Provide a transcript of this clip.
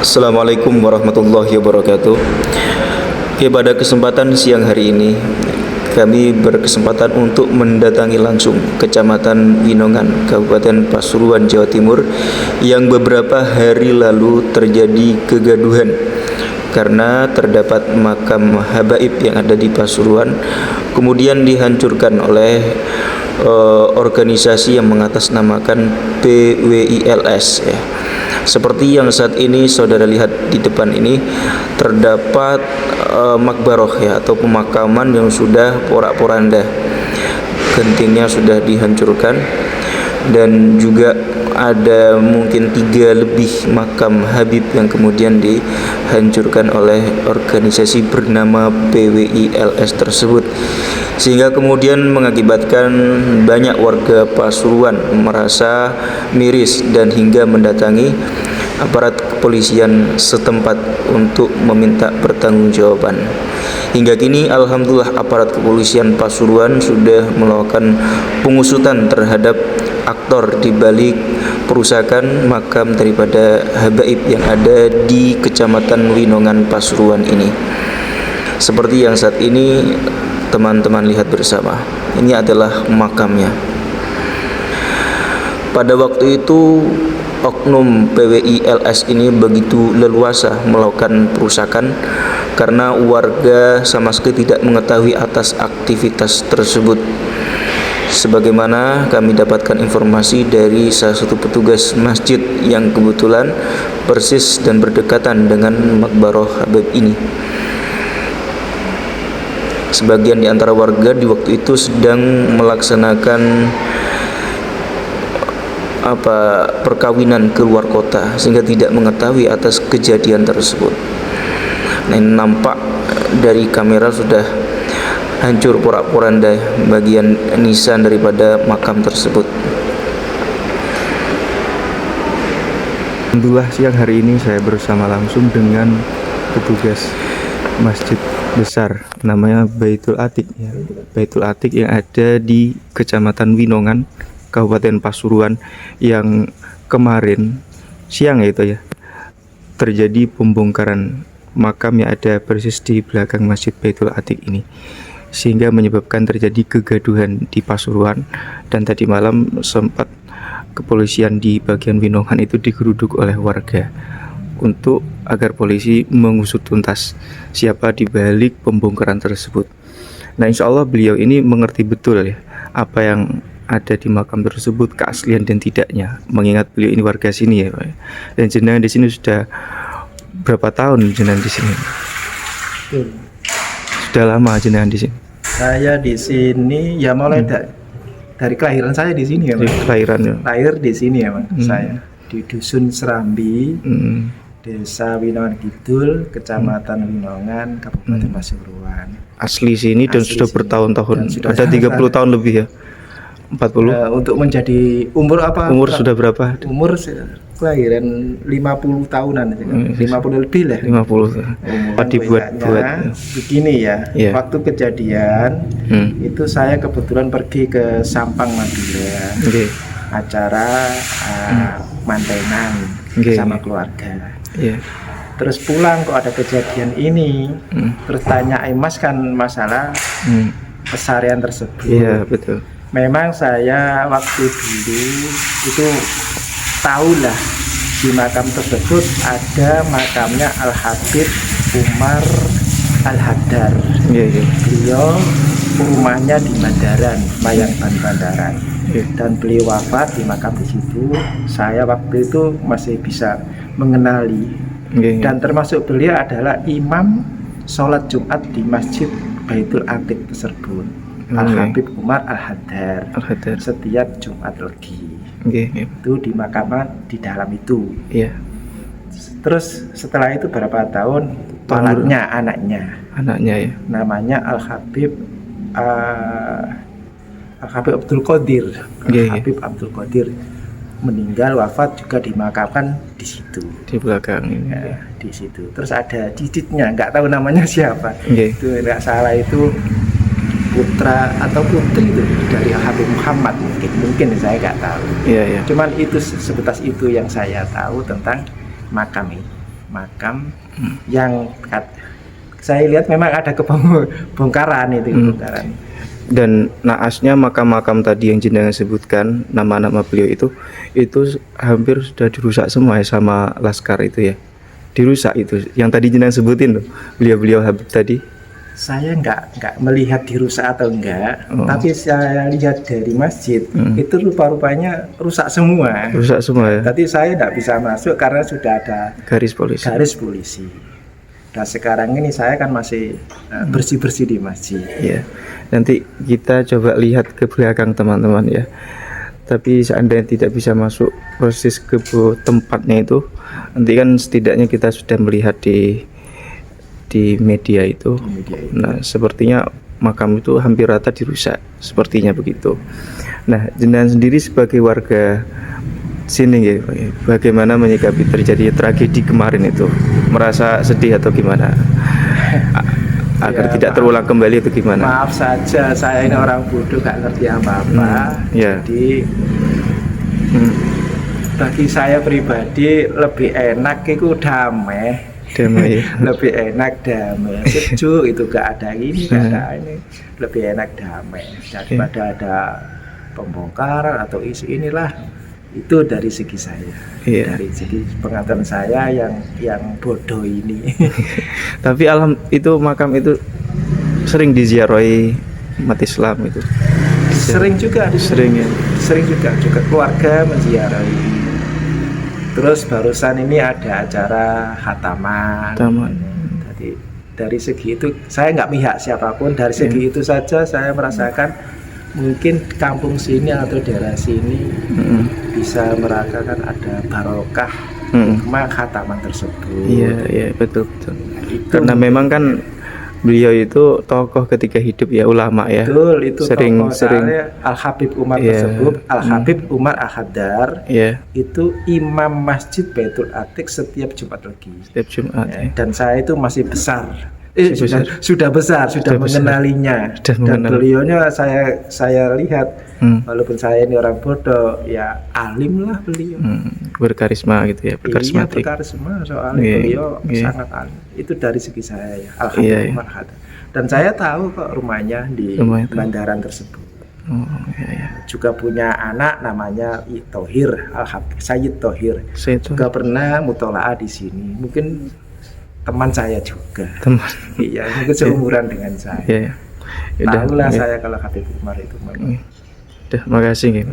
Assalamualaikum warahmatullahi wabarakatuh. Pada kesempatan siang hari ini kami berkesempatan untuk mendatangi langsung Kecamatan Winongan, Kabupaten Pasuruan, Jawa Timur, yang beberapa hari lalu terjadi kegaduhan karena terdapat makam habaib yang ada di Pasuruan kemudian dihancurkan oleh organisasi yang mengatasnamakan PWILS ya. Seperti yang saat ini saudara lihat di depan ini, terdapat makbaroh ya, atau pemakaman yang sudah porak-poranda, gentingnya sudah dihancurkan, dan juga ada mungkin 3 lebih makam Habib yang kemudian dihancurkan oleh organisasi bernama PWILS tersebut, sehingga kemudian mengakibatkan banyak warga Pasuruan merasa miris dan hingga mendatangi aparat kepolisian setempat untuk meminta pertanggungjawaban. Hingga kini alhamdulillah aparat kepolisian Pasuruan sudah melakukan pengusutan terhadap aktor di balik perusakan makam daripada habaib yang ada di Kecamatan Winongan Pasuruan ini. Seperti yang saat ini teman-teman lihat bersama, ini adalah makamnya. Pada waktu itu oknum PWILS ini begitu leluasa melakukan perusakan karena warga sama sekali tidak mengetahui atas aktivitas tersebut. Sebagaimana kami dapatkan informasi dari salah satu petugas masjid yang kebetulan persis dan berdekatan dengan makbaroh Habib ini. Sebagian di antara warga di waktu itu sedang melaksanakan perkawinan ke luar kota sehingga tidak mengetahui atas kejadian tersebut. Nah, nampak dari kamera sudah hancur porak-poranda bagian nisan daripada makam tersebut. Alhamdulillah siang hari ini saya bersama langsung dengan petugas masjid besar namanya Baitul Atiq ya. Baitul Atiq yang ada di Kecamatan Winongan, Kabupaten Pasuruan, yang kemarin siang ya terjadi pembongkaran makam yang ada persis di belakang Masjid Baitul Atiq ini, sehingga menyebabkan terjadi kegaduhan di Pasuruan. Dan tadi malam sempat kepolisian di bagian Winongan itu digeruduk oleh warga untuk agar polisi mengusut tuntas siapa di balik pembongkaran tersebut. Nah, insya Allah beliau ini mengerti betul ya apa yang ada di makam tersebut, keaslian dan tidaknya, mengingat beliau ini warga sini ya Pak. Dan jenengan di sini sudah berapa tahun jenengan di sini? Sudah lama jenengan di sini? Saya di sini ya mulai dari kelahiran saya di sini ya Pak. Kelahiran ya. Lahir di sini ya Pak. Saya di Dusun Serambi, Desa Winongan Kidul, Kecamatan Winongan, Kabupaten Pasuruan. Asli sini dan sudah bertahun-tahun. Ada 30 tahun lebih ya. 40. Untuk menjadi umur apa? Umur sudah berapa? Umur kelahiran 50 tahunan, 50 lebih lah. 50. Dibuat begini ya. Yeah. Waktu kejadian itu saya kebetulan pergi ke Sampang Madura. Acara mantenan sama keluarga. Terus pulang kok ada kejadian ini. Terus tanya Mas kan masalah pesarian tersebut. Iya, betul. Memang saya waktu dulu itu tahulah di makam tersebut ada makamnya Al-Habib Umar Al-Haddar. Beliau rumahnya di Bandaran, Mayangban Bandaran. Dan beliau wafat di makam di situ. Saya waktu itu masih bisa mengenali. Dan termasuk beliau adalah imam sholat Jumat di Masjid Baitul Atiq tersebut. Al-Habib Umar Al-Haddar setiap Jumat Legi. Itu di makaman di dalam itu. Terus setelah itu berapa tahun anaknya ya, namanya Al-Habib Abdul Qadir. Habib Abdul Qadir meninggal, wafat juga dimakamkan di situ di belakang ya, di situ. Terus ada cicitnya, nggak tahu namanya siapa. Itu nggak salah itu putra atau putri itu dari Habib Muhammad, mungkin saya nggak tahu. Cuman itu sebatas itu yang saya tahu tentang makam ini. makam yang saya lihat memang ada kebongkaran itu, kebongkaran. Dan naasnya makam-makam tadi yang jenengan sebutkan nama-nama beliau itu hampir sudah dirusak semua ya sama Laskar itu ya. Dirusak itu yang tadi jenengan sebutin loh, beliau-beliau Habib tadi. Saya nggak melihat dirusak atau enggak, tapi saya lihat dari masjid itu rupa-rupanya rusak semua. Rusak semua ya. Tadi saya nggak bisa masuk karena sudah ada Garis polisi. Dan sekarang ini saya kan masih bersih-bersih di masjid. Ya. Nanti kita coba lihat ke belakang teman-teman ya. Tapi seandainya tidak bisa masuk proses ke tempatnya itu, nanti kan setidaknya kita sudah melihat di media itu. Nah, sepertinya makam itu hampir rata dirusak, sepertinya begitu. Nah, jenengan sendiri sebagai warga sini ya, bagaimana menyikapi terjadi tragedi kemarin itu? Merasa sedih atau gimana? Agar tidak terulang kembali atau gimana? Maaf saja, saya ini orang bodoh, gak ngerti apa-apa. Jadi bagi saya pribadi lebih enak itu damai. Lebih enak damai, sejuk itu, gak ada ini, gak ada ini. Lebih enak damai daripada ada pembongkaran atau isu inilah. Itu dari segi saya, dari segi pengetahuan saya yang bodoh ini. Tapi itu makam itu sering diziarahi umat Islam itu. Sering juga, sering juga keluarga menziarahi. Terus barusan ini ada acara khataman. Jadi dari segi itu saya nggak mihak siapapun. Dari segi itu saja saya merasakan mungkin kampung sini atau daerah sini bisa merasakan ada barokah khataman tersebut. Iya betul. Karena memang kan beliau itu tokoh ketika hidup ya, ulama ya. Betul, itu sering Al-Habib Umar tersebut, Al-Habib Umar Al-Haddar. Itu imam masjid Baitul Atiq setiap Jumat Legi. Setiap Jumat. Dan saya itu masih besar. Sudah mengenalinya. Dan beliaunya saya lihat, walaupun saya ini orang bodoh, ya alim lah beliau. Berkarisma gitu ya, berkarismatik. Iya, berkarisma, soalnya beliau sangat alim. Itu dari segi saya ya, Alhamdulillah. Dan saya tahu kok rumahnya di bandaran tersebut. Juga punya anak namanya Thohir, Sayyid Thohir. Juga pernah mutola'ah di sini. Mungkin teman saya juga. Iya, mungkin seumuran dengan saya. Tahulah saya kalau Habib Umar itu. Udah, makasih.